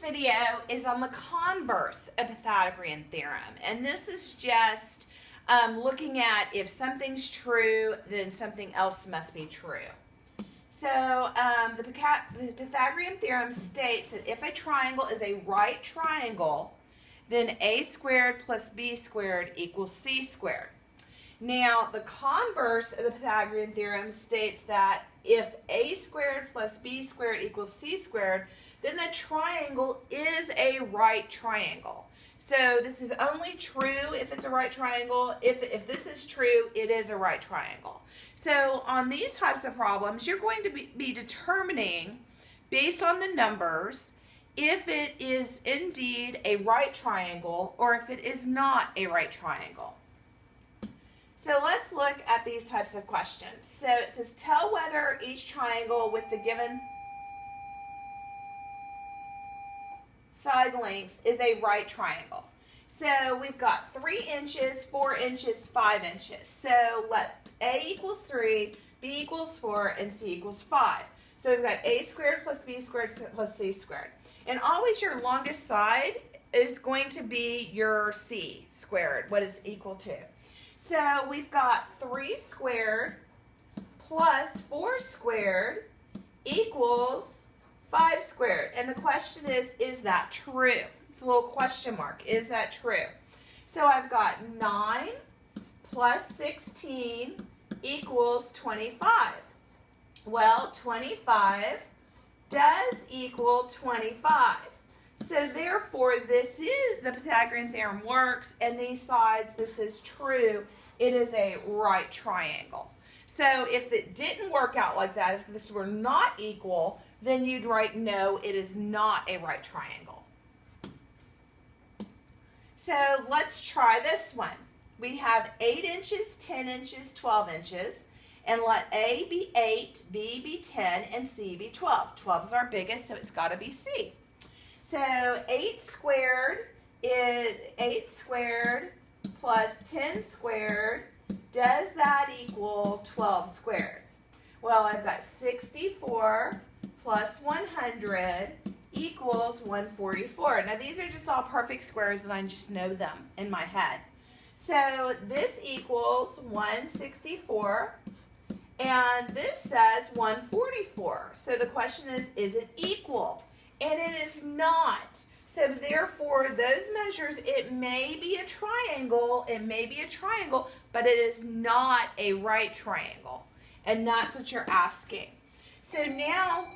video is on the converse of Pythagorean theorem, and this is just looking at if something's true, then something else must be true. So the Pythagorean theorem states that if a triangle is a right triangle, then a squared plus b squared equals c squared. Now, the converse of the Pythagorean theorem states that if a squared plus b squared equals c squared, then the triangle is a right triangle. So this is only true if it's a right triangle. If this is true, it is a right triangle. So on these types of problems, you're going to be determining, based on the numbers, if it is indeed a right triangle or if it is not a right triangle. So let's look at these types of questions. So it says, tell whether each triangle with the given side lengths is a right triangle. So we've got 3 inches, 4 inches, 5 inches. So let A equals 3, B equals 4, and C equals 5. So we've got A squared plus B squared plus C squared. And always your longest side is going to be your C squared, what it's equal to. So we've got 3 squared plus 4 squared equals 5 squared. And the question is that true? It's a little question mark. Is that true? So I've got 9 plus 16 equals 25. Well, 25 does equal 25. So therefore, this is the Pythagorean theorem works, and these sides, this is true. It is a right triangle. So if it didn't work out like that, if this were not equal, then you'd write no, it is not a right triangle. So let's try this one. We have 8 inches, 10 inches, 12 inches, and let A be 8, B be 10, and C be 12. 12 is our biggest, so it's got to be C. So 8 squared is 8 squared plus 10 squared. Does that equal 12 squared? Well, I've got 64 plus 100 equals 144. Now, these are just all perfect squares, and I just know them in my head. So this equals 164, and this says 144. So the question is it equal? And it is not. So therefore, those measures, it may be a triangle, but it is not a right triangle. And that's what you're asking. So now,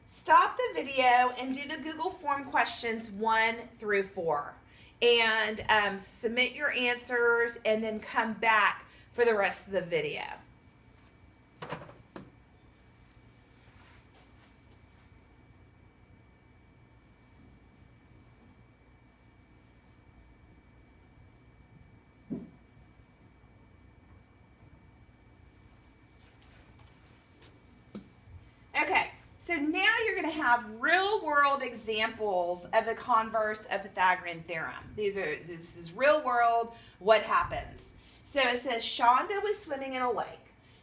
stop the video and do the Google form questions 1 through 4. And submit your answers and then come back for the rest of the video. Okay, so now you're going to have real-world examples of the converse of Pythagorean theorem. This is real-world, what happens. So it says, Shonda was swimming in a lake.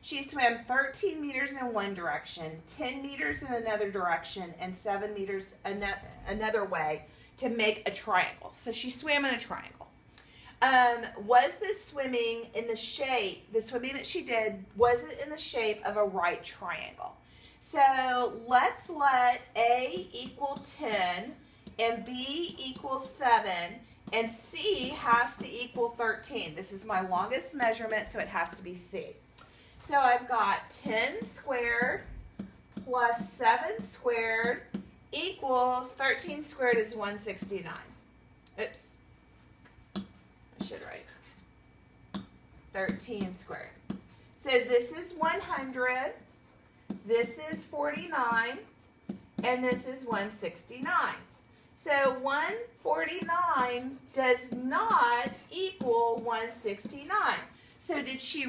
She swam 13 meters in one direction, 10 meters in another direction, and 7 meters another way to make a triangle. So she swam in a triangle. Was this swimming in the shape, the swimming that she did, was it in the shape of a right triangle? So let's let A equal 10 and B equal 7 and C has to equal 13. This is my longest measurement, so it has to be C. So I've got 10 squared plus 7 squared equals 13 squared is 169. Oops. I should write 13 squared. So this is 100. This is 49, and this is 169. So 149 does not equal 169. So did she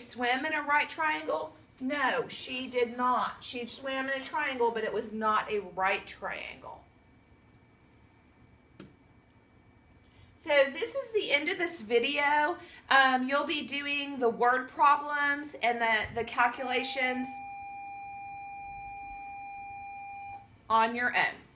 swim in a right triangle? No, she did not. She swam in a triangle, but it was not a right triangle. So this is the end of this video. You'll be doing the word problems and the calculations. on your own.